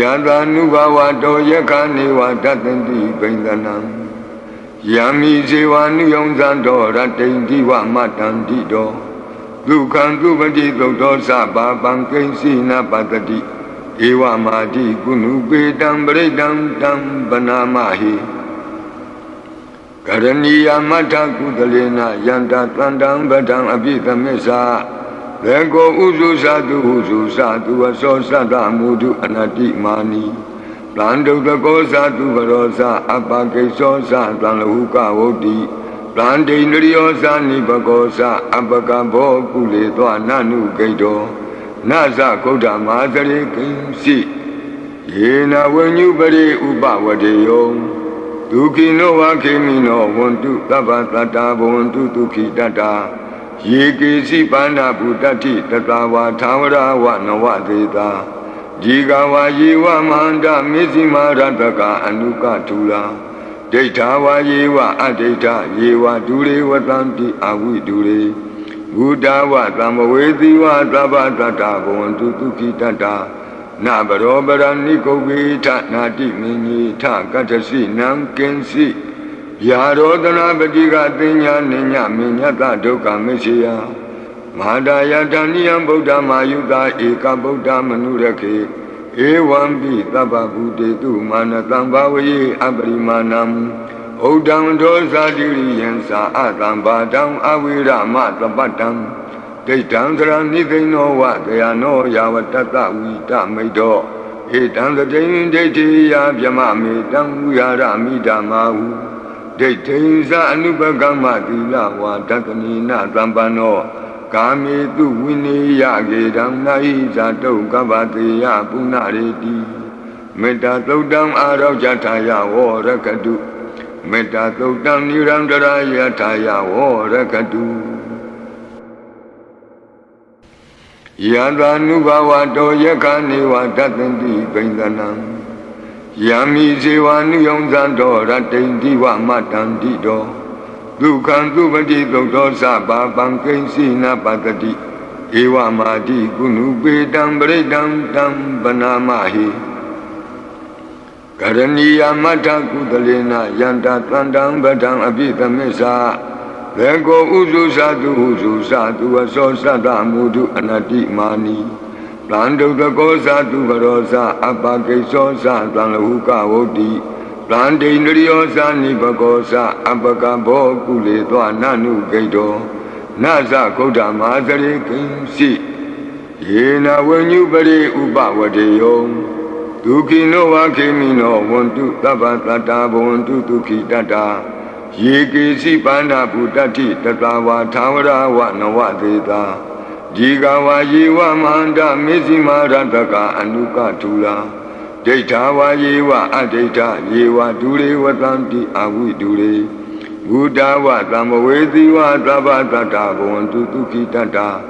Yada nubawa do yakani wa datanti bendanam Yami sewa nuyongzando ratendi wa matanti do Dukhan dupati doktor sababang kensi na patati Ewa mati kunu bedam beredam tam banamahi Karaniya mata kudalena yanta tandang badang abhitamesa Lego uzu satu aso sada mudu anati mani Plandu tako satu barosa apake sosa tanlahuka wodi Plandi niriosa nipakosa apaka bokule toa nanu kaido Nasa koda mazare kinsi Yena wenyu bari upa wadeyo Tukino wa kemino wontu tabatata wontu tuki tata Yekisi pana putati tatawa tawara wa nawadeta Jigawa yewa manda misima rataka anuka tula Detawa yewa adeta yewa dure watanti awi dure Buddhawa tamaweti wa tabatata bontu tuki tata Nabarobara nikobita nati minyi ta katasi namkensi Yarodana badiga tinya ninya minyata dukkha misya Madaya dhaniyam buddha mayuta eka buddha manurake Ewambi taba buddhetu manatam bhavaye aparimanam Uddham dosa diriyansa atam badam avirama tapatam Daitam saram nidhino va dayano yavatata vita maido Etam sajayin daitiya vyamame tam uyara midamahu Daitinsa anupagama tila wa tatanina tambano Kami tu wini yagedam nahi zato kavateya punareti Metta taudam arav jataya wo rakadu Metta taudam nirandara yataya wo rakadu Yada nubawa do yakani wa tatanti bendanam Yami sewa nuyongzando ratendi wa matanti do Dukhan dupati doktor sababang kensi na patati Ewa mati kunu bedam beredam tam banamahi Karaniya mata kudalena yanta tandang badang abhitamesa Lego uzu satu aso sada mudu anati mani Plandu tako satu barosa apake sosa tanlahuka wodi Plandi niriosa nipakosa apaka bokule toa nanu kaido Nasa koda mazare kinsi Yena wenyu bari upa wadeyo Tukino wa kemino wontu tabatata wontu tuki tata Yekisi pana putati tatawa tawara wa nawadeta Jigawa yewa manda misima rataka anuka tula Detawa yewa adeta yewa dure watanti awi dure Buddhawa tamaweti wa tabatata bontu tuki tata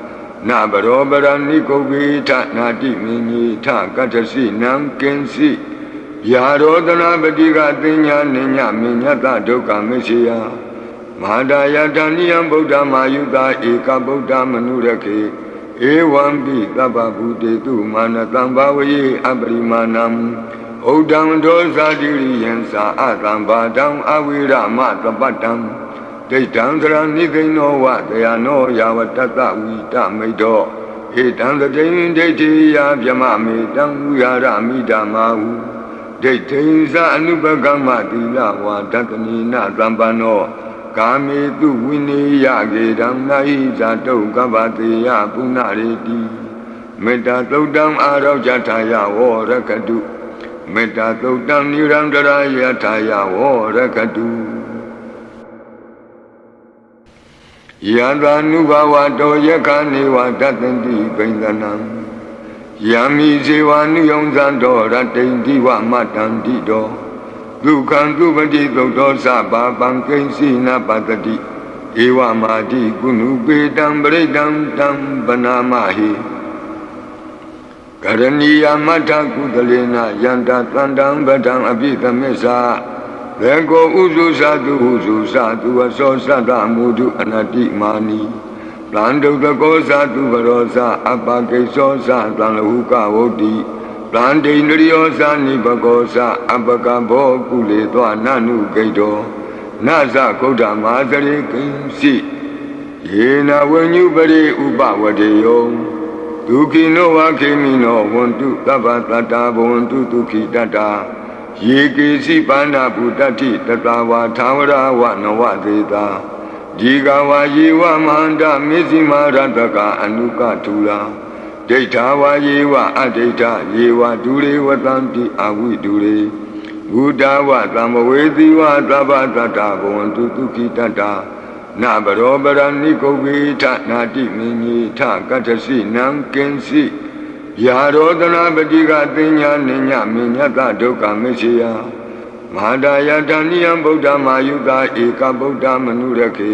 Nabarobara nikobita nati minyi ta katasi namkensi Yarodana badiga tinya ninya minyata dukkha misya Madaya dhaniyam buddha mayuta eka buddha manurake Ewambi taba buddhetu manatam bhavaye aparimanam Uddham dosa diriyansa atam badam avirama tapatam Daitam saram nidhino va dayano yavatata vita maido Etam sajayin daitiya vyamame tam uyara midamahu Daitinsa anupagama tila va tatanina tambano Kami tu wini yagedam nahi zato kavateya punareti Metta taudam arav jataya wo rakadu Metta taudam nirandara yataya wo rakadu Yada nubawa do yakani wa datanti bendanam Yami sewa nuyongzando ratendi wa matanti do Dukhan dupati doktor sababang kensi na patati Ewa mati kunu bedam beredam tam banamahi Karaniya mata kudalena yanta tandang badang abhitamesa Lego uzu satu aso sada mudu anati mani Plandu tako satu barosa apake sosa tanlahuka wodi ဗန္တိန္ဒရိယောသာနိဘဂောသအပကဘောကုလေသောနနုဂိတောနသကုဋ္ဌမာသရေကိဉ္စီယေနဝဉ္ညုပရိဥပဝတေယောဒုခိနောဝခေမိနောဝန္တုသဗ္ဗတတ္တာဘဝန္တုဒုခိတတ္တာယေကေစီပါဏဗုတ္တိတတဝါသာဝရဝနဝသေတာဒီကဝါယေဝမန္တမေဇိမာရတကအနုကထူလာဒိဋ္ဌာဝါယေဝအဒိဋ္ဌယေဝဒုရေဝတံတိအဝိဒုရေဘုဒ္ဓဝသံဝေတိဝသဗ္ဗတတ္တဘဝန္တုဒုခိတတ္တာနဘရောပရဏိကုဗ္ဗေထနာတိမင်းကြီးထကတ္ထစီနံကင်စီယာရောဒနာပတိကသိညာနိညမညတဒုက္ခမရှိယမဟာဒယတဏိယံဗုဒ္ဓမာယုတာဧကဗုဒ္ဓမနုရခေ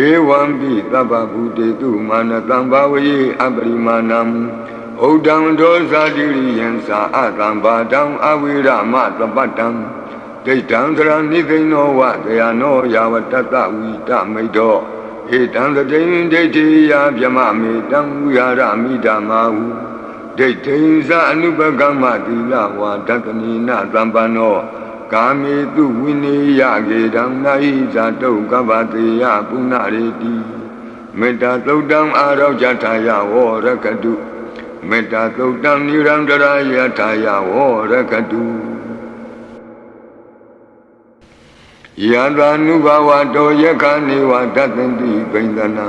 ဧဝံပိသဗ္ဗဗုတေတုမာနတံဘာဝယေအပရိမာဏံဩဒံဒောဇာတိရိယံသာအတံဘာတံအဝိရမသပတ္တံဒိဋ္ဌံသရဏိသိဏောဝတယနောယာဝတတဝိတမိတ်တောဧတံတတိဒိဋ္ဌိယဗျမမေတံဝိဟာရမိဓမ္မာဟုဒိဋ္ဌိဇအနုပကမ္မသီလဝါဒတနိနသံပန္နောကာမေတုဝိနေယကေတံနာဟိဇာတုကဗ္ဗတေယပုဏ္ဏရေတိမေတ္တာသုတ်တံအာရောကြထာယဝောရကတုမေတ္တာသုတ်တံနိရန္တရာယထာယဝောရကတုယတာနုဘဝတောယခာနေဝတတ္တန္တိပိန္ဒနံ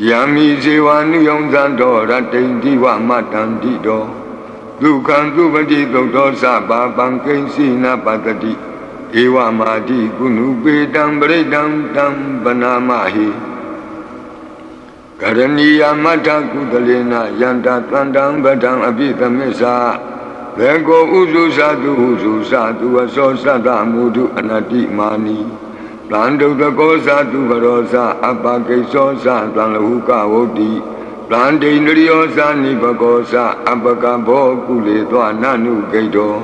ယံမိဇေဝနုယုံဇံတောရတိန္တိဝမတန္တိတောဒုက္ခံသုပတိသုတ်သောသဗ္ဗပံကိဉ္စီနပတ္တိဧဝမာတိကုဏုပေတံပရိတံတံပနာမဟိကရဏီယမတ္ထကုသလေနယန္တသန္တံပဒံအပိသမစ္ဆာဘေကောဥစုသတုဥစုသတုအသောသတ္တမုဒုအနတိမာနီတံဒုတကောသတုဘရောသအပကိသောသသံလဟုကဝုတ္တိတံဒိန္ဒရိယောသနိဘဂောသအပကဘောကုလေသောနနုဂိတော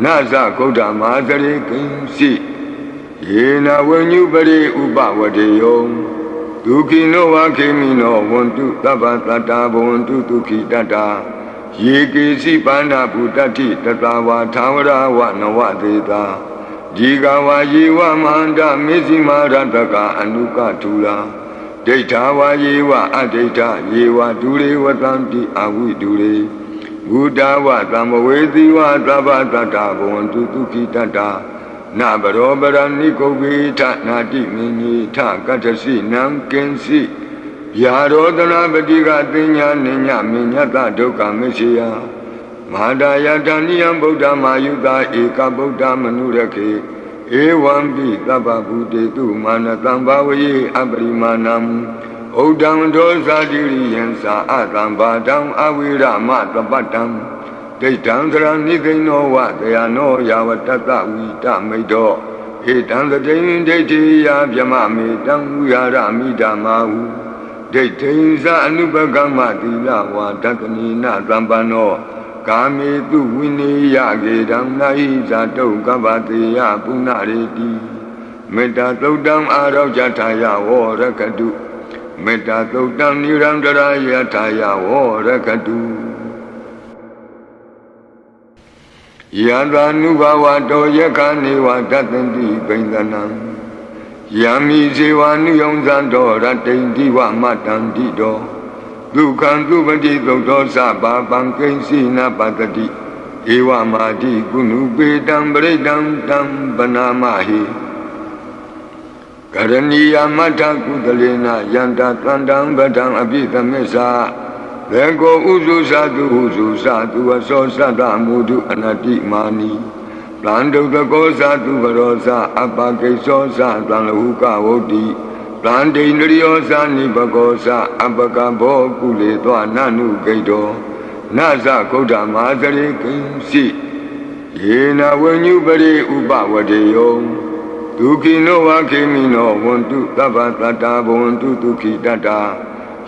နသကုဋ္ဌမာသရေကိဉ္စီယေနဝဉ္ညုပရိဥပဝတေယောဒုခိနောဝခေမိနောဝန္တုသဗ္ဗတတ္တာဘဝန္တုဒုခိတတ္တာယေကေစီပါဏဗုတ္တိတတဝါသာဝရဝနဝသေတာဒီကဝါယေဝမန္တမေဇိမာရတကအနုကထူလာဒိဋ္ဌာဝါယေဝအဒိဋ္ဌယေဝဒုရေဝတံတိအဝိဒုရေဘုဒ္ဓဝသံဝေတိဝသဗ္ဗတတ္တဘဝန္တုဒုခိတတ္တာနဘရောပရဏိကုဗ္ဗေထနာတိမင်းကြီးထကတ္ထစီနံကင်စီယာရောဒနာပတိကသိညာနိညမညတဒုက္ခမရှိယမဟာဒယတဏိယံဗုဒ္ဓမာယုတာဧကဗုဒ္ဓမနုရခေဧဝံပိသဗ္ဗဗုတေတုမာနတံဘာဝယေအပရိမာဏံဩဒံဒောဇာတိရိယံသာအတံဘာတံအဝိရမသပတ္တံဒိဋ္ဌံသရဏိသိဏောဝတယနောယာဝတတဝိတမိတ်တောဧတံတတိဒိဋ္ဌိယဗျမမေတံဝိဟာရမိဓမ္မာဟုဒိဋ္ဌိဇအနုပကမ္မသီလဝါဒတနိနသံပန္နောကာမေတုဝိနေယကေတံနာဟိဇာတုကဗ္ဗတေယပုဏ္ဏရေတိမေတ္တာသုတ်တံအာရောကြထာယဝောရကတုမေတ္တာသုတ်တံနိရန္တရာယထာယဝောရကတုယတာနုဘဝတောယခာနေဝတတ္တန္တိပိန္ဒနံယံမိဇေဝနုယုံဇံတောရတိန္တိဝမတန္တိတောဒုက္ခံသုပတိသုတ်သောသဗ္ဗပံကိဉ္စီနပတ္တိဧဝမာတိကုဏုပေတံပရိတံတံပနာမဟိကရဏီယမတ္ထကုသလေနယန္တသန္တံပဒံအပိသမစ္ဆာဘေကောဥစုသတုဥစုသတုအသောသတ္တမုဒုအနတိမာနီတံဒုတကောသတုဘရောသအပကိသောသသံလဟုကဝုတ္တိတံဒိန္ဒရိယောသနိဘဂောသအပကဘောကုလေသောနနုဂိတောနသကုဋ္ဌမာသရေကိဉ္စီယေနဝဉ္ညုပရိဥပဝတေယောဒုခိနောဝခေမိနောဝန္တုသဗ္ဗတတ္တာဘဝန္တုဒုခိတတ္တာ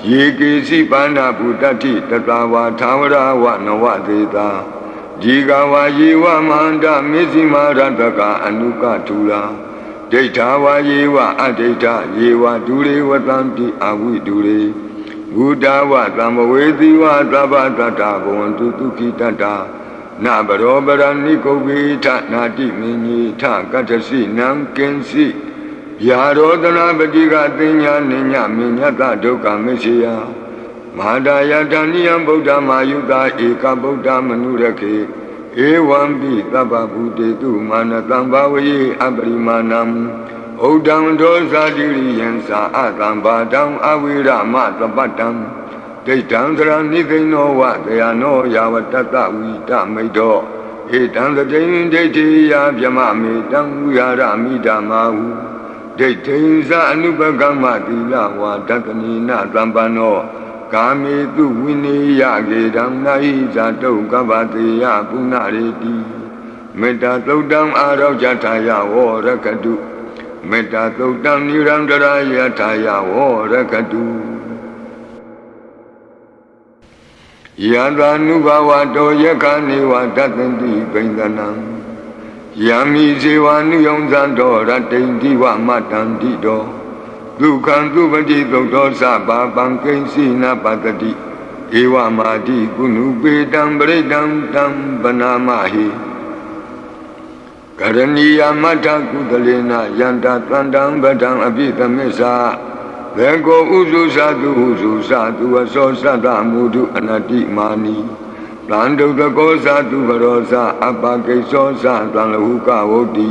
ယေကေစီပါဏဗုတတိတတဝါသာဝရဝနဝသေတာဒီကဝါယေဝမန္တမေဇိမာရတကအနုကထူလာဒိဋ္ဌာဝါယေဝအဒိဋ္ဌယေဝဒုရေဝတံတိအဝိဒုရေဘုဒ္ဓဝသံဝေတိဝသဗ္ဗတတ္တဘဝန္တုဒုခိတတ္တာ နာဘရောပရဏိကုဝေထနာတိမင်းကြီးထကတ္တစီနံကင်စီဗျာရောတနာပတိကသင်ညာနိညမင်းညတဒုက္ခမရှိယမဟာဒါယတဏိယံဗုဒ္ဓမာယုတာဧကဗုဒ္ဓမနုရခေဧဝံပိသဗ္ဗဗုတေတုမာနတံဘာဝယေအပရိမာဏံဩဒံဒောဇာတိရိယံသာအတံဘာတံအဝိရမသပတ္တံဒိဋ္ဌံသရဏိသိဏောဝတယနောယာဝတ္တဝိတမိတ်တောဧတံသတိန်ဒိဋ္ဌိယဗျမမေတံဝိဟာရမိဓမ္မာဟုဒိဋ္ဌိဇအနုပကမ္မသီလဝါဒတနိနသံပန္နောကာမေတုဝိနေယကေတံနာဟိဇာတုကဗ္ဗတေယပုဏ္ဏရေတိမေတ္တာသုတ်တံအာရောဇထာယဝရကတုမေတ္တာသုတ်တံနိရန္တရာယထာယဝရကတုယံသာနုဘဝတောယက္ခနေဝတတ္တိပိန္ဒနံယံမိဇေဝနုယုံဇံတောရတ္တိတိဝမတ္တံတိတောဒုက္ခံသူပတိသုတ်တောသဗ္ဗပံကိဉ္စီနပတ္တိဧဝမာတိကုဏုပေတံပရိတံတံပနာမဟိကရဏီယမတ္ထကုသလေနယန္တသန္တံပဒံအပိသမစ္ဆာဘေကောဥစုသတုဥစုသတုအသောသတ္တမုဒုအနတ္တိမာနီတံဒုက္ခကောသတုဘရောသအပကိသောသတံလဟုကဝုတ္တိ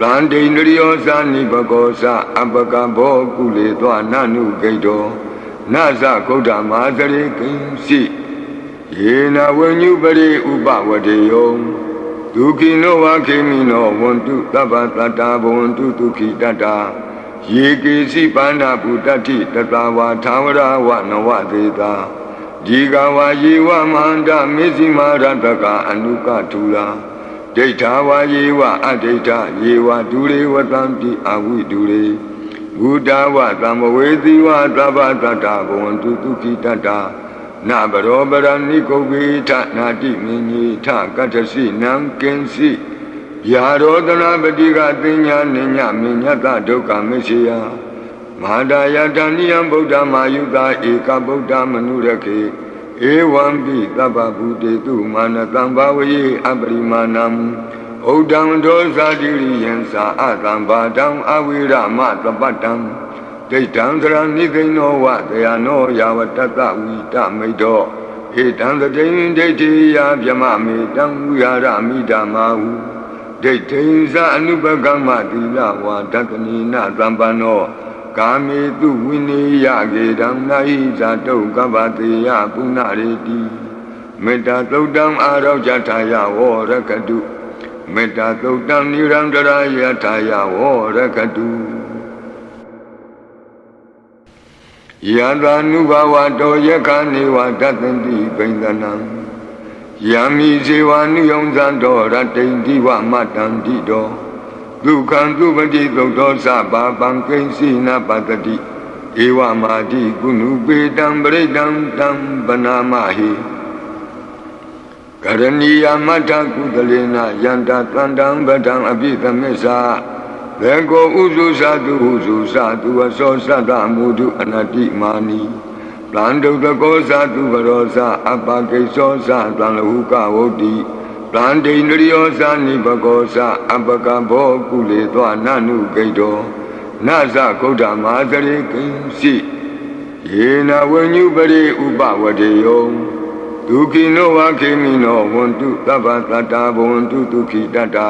တံဒိန္ဒရိယောသနိဘကောသအပကဘောကုလေသောနနုဂိတောနသကုဋ္ဌမာသရေကိဉ္စီယေနဝဉ္ညုပရိဥပဝတေယောဒုခိနောဝခေမိနောဝန္တုသဗ္ဗတတ္တာဘဝန္တုဒုခိတတ္တာယေကေစီပါဏဗုတ္တိတတဝါသာဝရဝနဝသေတာဒီကဝါယေဝမန္တမေဇိမာရတကအနုကထူလာဒိဋ္ဌာဝါယေဝအဒိဋ္ဌယေဝဒုရေဝတံတိအဝိဒုရေဘုဒ္ဓဝသံဝေတိဝသဗ္ဗတတ္တာဘဝန္တုဒုခိတတ္တာနာဘရောပရဏိကုဝေထနာတိမင်းကြီးထကတ္တစီနံကင်စီယာရောတနာပတိကသင်ညာနိညမင်းညတဒုက္ခမရှိယမဟာဒါယတဏိယံဗုဒ္ဓမာယုတာဧကဗုဒ္ဓမနုရခေဧဝံပိသဗ္ဗဗုတေတုမာနတံဘာဝယေအပရိမာဏံဩဒံဒောဇာတိရိယံသာအတံဘာတံအဝိရမသပတ္တံဒိဋ္ဌံသရဏိသိဏောဝတယနောယာဝတ္တဝိတမိတ်တောဧတံသတိန်ဒိဋ္ဌိယဗျမမေတံဝိဟာရမိဓမ္မာဟုဒိဋ္ဌိဇအနုပကမ္မသီလဝါဒတနိနသံပန္နောကာမေတုဝိနေယကေတံနာဟိဇာတုကဗ္ဗတေယပုဏ္ဏရေတိမေတ္တာသုတ်တံအာရောဇထာယဝရကတုမေတ္တာသုတ်တံနိရန္တရာယထာယဝရကတုယံသာနုဘဝတောယက္ခနေဝတတ္တိပိန္ဒနံယံမိဇေဝနုယုံဇံတောရတ္တိတိဝမတ္တံတိတောဒုက္ခံသူပတိသုတ်တောသဗ္ဗပံကိဉ္စီနပတ္တိဧဝမာတိကုဏုပေတံပရိတံတံပနာမဟိကရဏီယမတ္ထကုသလေနယန္တသန္တံပဒံအပိသမစ္ဆာဘေကောဥစုသတုဥစုသတုအသောသတ္တမုဒုအနတ္တိမာနီတံဒုက္ခကောသတုဘရောသအပကိသောသတံလဟုကဝုတ္တိတံဒိန္ဒရိယောသနိဘကောသအပကဘောကုလေသောနနုဂိတောနသကုဋ္ဌမာသရေကိဉ္စီယေနဝဉ္ညုပရိဥပဝတေယောဒုခိနောဝခေမိနောဝန္တုသဗ္ဗတတ္တာဘဝန္တုဒုခိတတ္တာ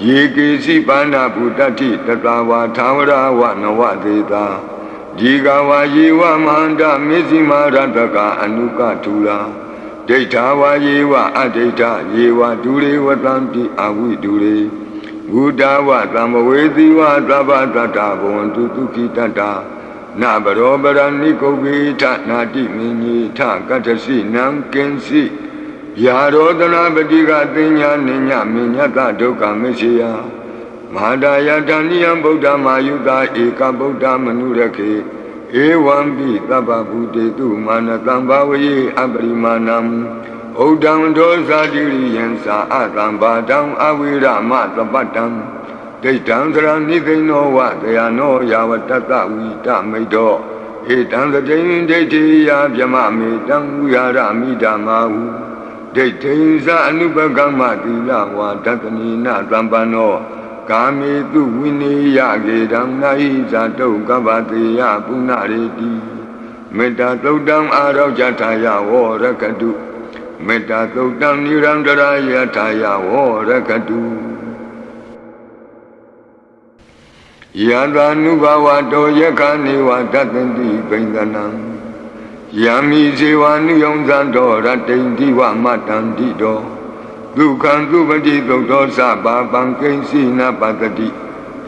ယေကေစီပါဏဗုတ္တိတတဝါသာဝရဝနဝသေတာဒီကဝါယေဝမန္တမေဇိမာရတကအနုကထူလာဒိဋ္ဌာဝါယေဝအဒိဋ္ဌယေဝဒုရေဝတံတိအဝိဒုရေဘုဒ္ဓဝသံဝေတိဝသဗ္ဗတတ္တာဘဝန္တုဒုခိတတ္တာနာဘရောပရဏိကုဝေထနာတိမင်းကြီးထကတ္တစီနံကင်စီဗျာရောတနာပတိကသင်ညာနိညမင်းညတဒုက္ခမရှိယမဟာဒါယတဏိယံဗုဒ္ဓမာယုတာဧကဗုဒ္ဓမနုရခေဧဝံပိသဗ္ဗဗုတေတုမာနတံဘာဝယေအပရိမာဏံဩဒံဒောဇာတိရိယံသာအတံဘာတံအဝိရမသပတ္တံဒိဋ္ဌံသရဏိသိဏောဝတယနောယာဝတ္တဝိတမိတ်တောဧတံသတိန်ဒိဋ္ဌိယဗျမမေတံဝိဟာရမိဓမ္မာဟု ဒိဋ္ဌိဇာအနုပကမ္မသီလဝါဒတနိနာသံပန္နောကာမေတုဝိနေယကေတံနာဟိဇာတုကပ္ပတေယပုဏ္ဏရေတိမေတ္တာသုတ်တံအာရောကြထာယဝရကတုမေတ္တာသုတ်တံနိရန္တရာယထာယဝရကတုယသာနုဘဝတောယခာနေဝတတ္တိပိန္ဒနံယံမိဇေဝနုယုံဇံတော်ရတိန်တိဝမတံတိတော်ဒုက္ခံသူပတိသုတ်တော်သဗ္ဗပံကိဉ္စီနပတတိ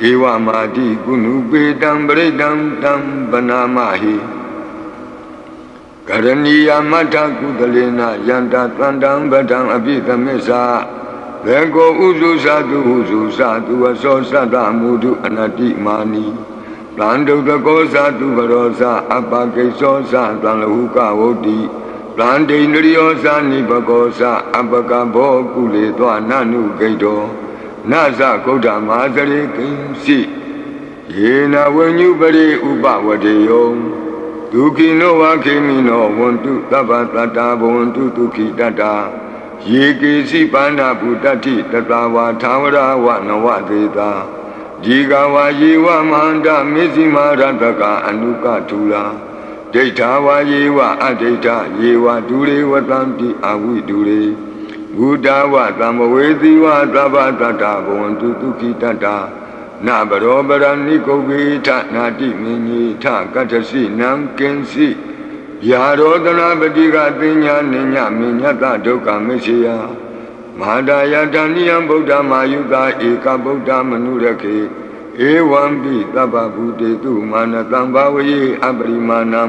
ဧဝမာတိကုဏုပေတံပရိတံတံပနာမဟိကရဏီယမထကုသလေနယန္တသန္တံပဒံအပိသမစ္စာဘေကောဥစုသတုဥစုသတုဝသောသတ္တမုဒုအနတိမာနီတံဒုတကောသတုဘရောသအပကိသောသတံလဟုကဝုတ္တိတံဒိန္ဒရိယောသနိဘကောသအပကဘောကုလေသောနနုဂိတောနသဂௌတမသရေကိဉ္စီယေနဝဉ္ညုပရိဥပဝတေယောဒုခိနောဝခေမိနောဝန္တုသဗ္ဗတတ္တာဘဝန္တုဒုခိတတ္တာယေကေစီပါဏဗုတ္တိတတဝါသာဝရဝနဝသေတာဒီကဝါယေဝမန္တမေဇိမာရတကအနုကထူလာဒိဋ္ဌာဝါယေဝအဒိဋ္ဌယေဝဒုရေဝတံတိအဝိဒုရေဘုဒ္ဓဝသံဝေသီဝသဗ္ဗတတ္တဘဝန္တုဒုခိတတ္တာနဘရောပရဏိကုဗေထနာတိမင်းကြီးထကတ္ထစီနံကင်စီယာရောဒနာပတိကသိညာနိညာမညတဒုက္ခမရှိယမဟာဒယတနိယံဗုဒ္ဓမာယုတာဧကဗုဒ္ဓမနုရခေဧဝံပိသဗ္ဗဗုတေတုမာနတံဘာဝယေအပရိမာဏံ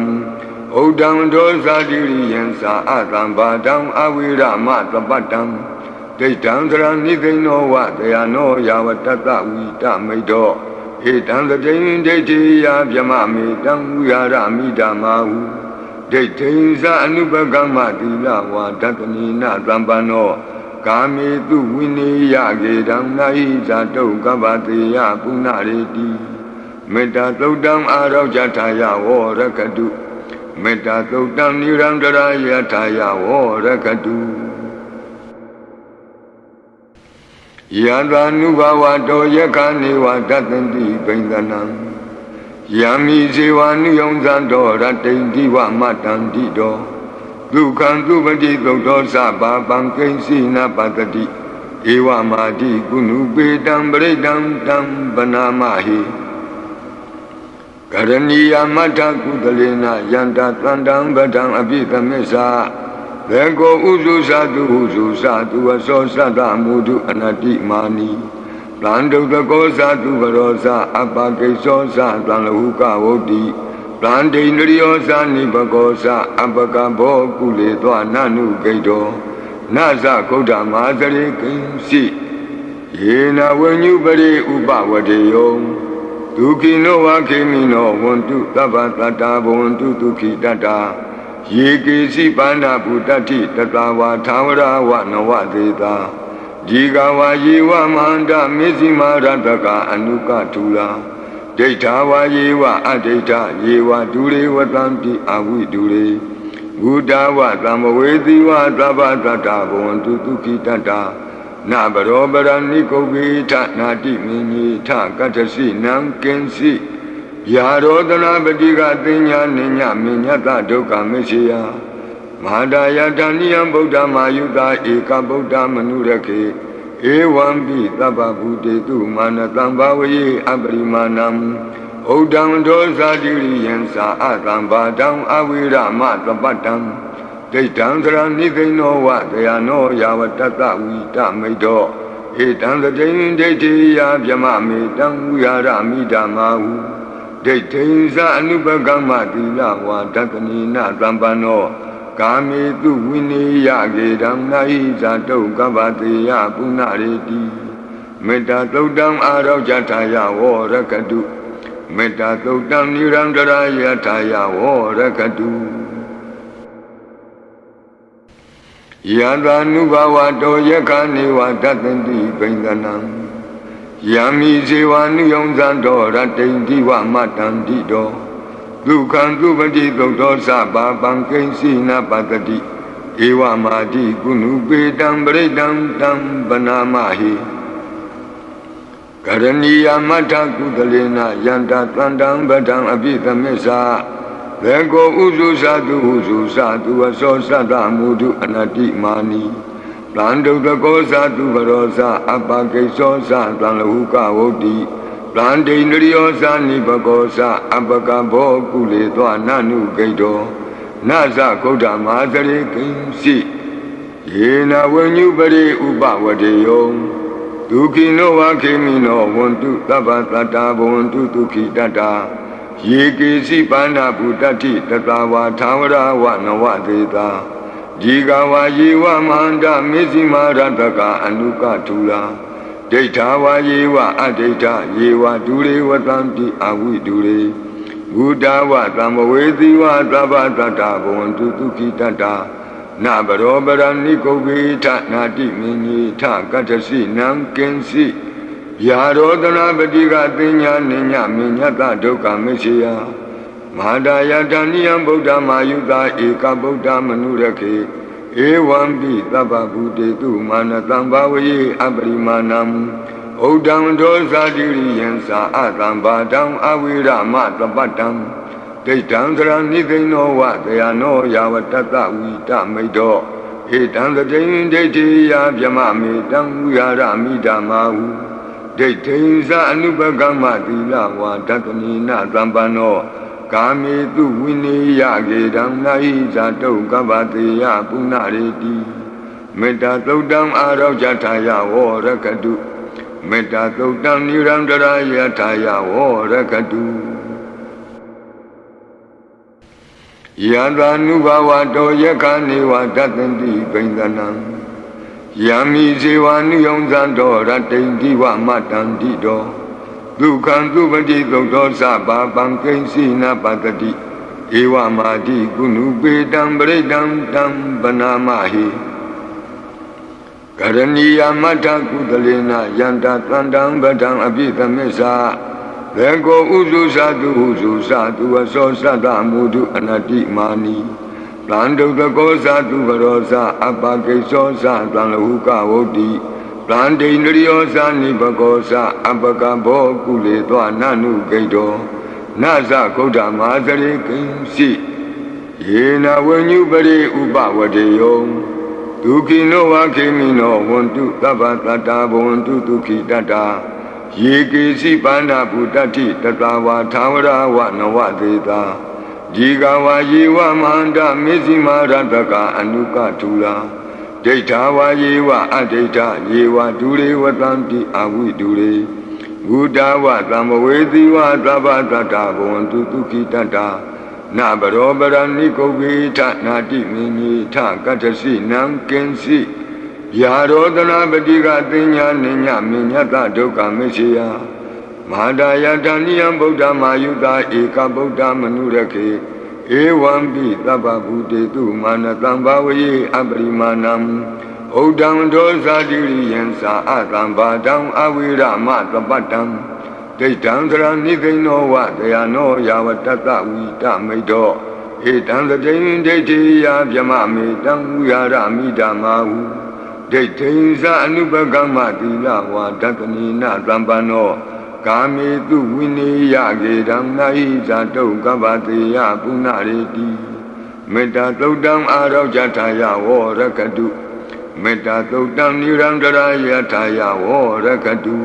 ဩဒံဒောဇာတိရိယံသာအတံဘာတံအဝိရမသပတ္တံဒိဋ္ဌံသရဏိသိဏောဝတယနောယာဝတ္တဝိတမိတ်တောဧတံသတိန်ဒိဋ္ဌိယဗျမမေတံဝိဟာရမိဓမ္မာဟုဒိဋ္ဌိဇာအနုပကမ္မသီလဝါဒတနိနာသံပန္နောကာမေတုဝိနေယကေတံနာဟိဇာတုကပ္ပတေယပုဏ္ဏရေတိမေတ္တာသုတ်တံအာရောကြထာယဝရကတုမေတ္တာသုတ်တံနိရန္တရာယထာယဝရကတုယသာနုဘဝတောယခာနေဝတတ္တိပိန္ဒနံယံမိဇေဝနုယုံဇံတော်ရတိန်တိဝမတံတိတော်ဒုက္ခံသူပတိသုတ်တော်သဗ္ဗပံကိဉ္စီနပတတိဧဝမာတိကုဏုပေတံပရိတံတံပနာမဟိကရဏီယမထကုသလေနယန္တသန္တံပဒံအပိသမစ္စာဘေကောဥစုသတုဥစုသတုဝသောသတ္တမုဒုအနတိမာနီတံဒုတကောသတုဘရောသအပကိသောသတံလဟုကဝုတ္တိတံဒိန္ဒရိယောသနိဘကောသအပကဘောကုလေသောနနုဂိတောနသဂௌတမသရေကိဉ္စီယေနဝဉ္ညုပရိဥပဝတေယောဒုခိနောဝခေမိနောဝန္တုသဗ္ဗတတ္တာဘဝန္တုဒုခိတတ္တာယေကေစီပါဏဗုတတိတတဝါသာဝရဝနဝသေတာဒီကဝါယေဝမန္တမေဇိမာရတကအနုကထူလာဒိဋ္ဌာဝါယေဝအဒိဋ္ဌယေဝဒုရေဝတံတိအဝိဒုရေဘုဒ္ဓဝသံဝေသီဝသဗ္ဗတတ္တဘဝန္တုဒုခိတတ္တာနဘရောပရဏိကုဗေထနာတိမင်းကြီးထကတ္ထစီနံကင်စီယာရောဒနာပတိကသိညာနိညာမညတဒုက္ခမရှိယမဟာဒယတနိယံဗုဒ္ဓမာယုတာဧကဗုဒ္ဓမနုရခေဧဝံပိသဗ္ဗဗုတေတုမာနတံဘာဝယေအပရိမာဏံဩဒံဒောဇာတိရိယံသာအတံဘာတံအဝိရမသပတ္တံဒိဋ္ဌံသရဏိသိဏောဝတယနောယာဝတ္တဝိတမိတ်တောဧတံသတိန်ဒိဋ္ဌိယဗျမမေတံဝိဟာရမိဓမ္မာဟုဒိဋ္ဌိဇာအနုပကမ္မသီလဝါဒတနိနာသံပန္နောကာမေတုဝိနေယကေတံနာဟိဇာတုကပ္ပတေယပုဏ္ဏရေတိမေတ္တာသုတ်တံအာရောကြထာယဝရကတုမေတ္တာသုတ်တံနိရန္တရာယထာယဝရကတုယသာနုဘဝတောယခာနေဝတတ္တိပိန္ဒနံယံမိဇေဝနုယုံဇံတော်ရတိန်တိဝမတံတိတော်ဒုက္ခံသူပတိသုတ်တော်သဗ္ဗပံကိဉ္စီနပတတိဧ ဧဝမာတိကုဏုပေတံပရိတံတံပနာမဟိကရဏီယမထကုသလေနယန္တသန္တံပဒံအပိသမစ္ဆာဘေကောဥစုသတုဥစုသတုအသောသတ္တမုဒုအနတိမာနီတံဒုတကောသတုဘရောသအပကိသောသတံလဟုကဝုတ်တိတံဒိန္ဒရိယောသနိဘကောသအပကဘောကုလေသောနနုဂိတောနသဂௌတမဟာသရေကိဉ္စီယေနဝဉ္ညုပရိဥပဝတေယောဒုခိနောဝခေမိနောဝန္တုသဗ္ဗတတ္တာဘဝန္တုဒုခိတတ္တာယေကေစီပါဏဗုတ္တိတတဝါသာဝရဝနဝသေတာဒီကဝါယေဝမန္တမေဇိမာရတကအနုကထူလာဒိဋ္ဌာဝါယေဝအဒိဋ္ဌယေဝဒုရေဝတံတိအဝိဒုရေဘုဒ္ဓဝသံဝေတိဝသဗ္ဗတတ္တာဘဝန္တုဒုခိတတ္တာနဘရောပရဏိကုဗ္ဗေထနာတိမင်းကြီးထကတ္ထစီနံကင်စီယာရောဒနာပတိကပညာနိညမညတဒုက္ခမရှိယမဟာဒယတဏိယံဗုဒ္ဓမာယုတာဧကဗုဒ္ဓမနုရခေဧဝံပိသဗ္ဗဗုတေတုမာနတံဘာဝယေအပရိမာဏံဩဒံဒောဇာတိရိယံသာအတံဘာတံအဝိရမသပတ္တံဒိဋ္ဌံသရဏိသိဏောဝတယနောယာဝတတဝိတမိတောဧတံသတိံဒိဋ္ဌိယဗြမမေတံဝိဟာရမိဓမ္မာဟုဒိဋ္ဌိသအနုပကမ္မသီလဝါဒတနိနသံပန္နောကာမေတုဝိနေယကေတံနာဟိဇာတုကပ္ပတေယပုဏ္ဏရေတိမေတ္တာသုတ်တံအာရောဇထာယဝရကတုမေတ္တာသုတ်တံနိရန္တရာယထာယဝရကတုယံသာနုဘဝတောယက္ခဏေဝတတ္တန္တိပိန္ဒနံယံမိဇေဝနုယုံဇံတောရတိန္တိဝမတန္တိတောဒုက္ခံသုပတိသုတ်သောသဗ္ဗပံကိဉ္စီနပတ္တိဧဝမာတိကုဏုပေတံပရိတံတံပနာမဟိကရဏီယမထကုသလေနယန္တသန္တံပဒံအပိသမစ္ဆာဘေကောဥစုသတုဥစုသတုအသောသတ္တမုဒုအနတိမာနီတံဒုတကောသတုဘရောသအပကိသောသတံလဟုကဝုတ်တိတံဒိန္ဒရိယောသနိဘကောသအပကဘောကုလေသောနနုဂိတောနသဂௌတမဟာသရေကိဉ္စီယေနဝဉ္ညုပရိဥပဝတေယောဒုခိနောဝခေမိနောဝန္တုသဗ္ဗတတ္တာဘဝန္တုဒုခိတတ္တာယေကေစီပါဏဗုတ္တိတတဝါသာဝရဝနဝသေတာဒီကဝါယေဝမန္တမေဇိမာရတကအနုကထူလာဒိဋ္ဌာဝါယေဝအဒိဋ္ဌယေဝဒုရေဝတံတိအဝိဒုရေဘုဒ္ဓဝသံဝေတိဝသဗ္ဗတတ္တာဘဝန္တုဒုခိတတ္တာနဘရောပရဏိကုဗ္ဗေထနာတိမင်းကြီးထကတ္ထစီနံကင်စီယာရောဒနာပတိကပညာနိညမညတဒုက္ခမရှိယမဟာဒယတဏိယံဗုဒ္ဓမာယုတာဧကဗုဒ္ဓမနုရခေဧဝံပိသဗ္ဗဗုတေတုမာနတံဘာဝယေအပရိမာဏံဩဒံဒောဇာတိရိယံသာအတံဘာတံအဝိရမသပတ္တံဒိဋ္ဌံသရဏိသိဏောဝတယနောယာဝတတဝိတမိတောဧတံသတိံဒိဋ္ဌိယဗြမမေတံဝိဟာရမိဓမ္မာဟုဒိဋ္ဌိသအနုပကမ္မသီလဝါဒတနိနသံပန္နောကာမေတုဝိနေယကေတံနာဟိဇာတုကပ္ပတေယပုဏ္ဏရေတိမေတ္တာသုတ်တံအာရောဇထာယဝရကတုမေတ္တာသုတ်တံနိရန္တရာယထာယဝရကတု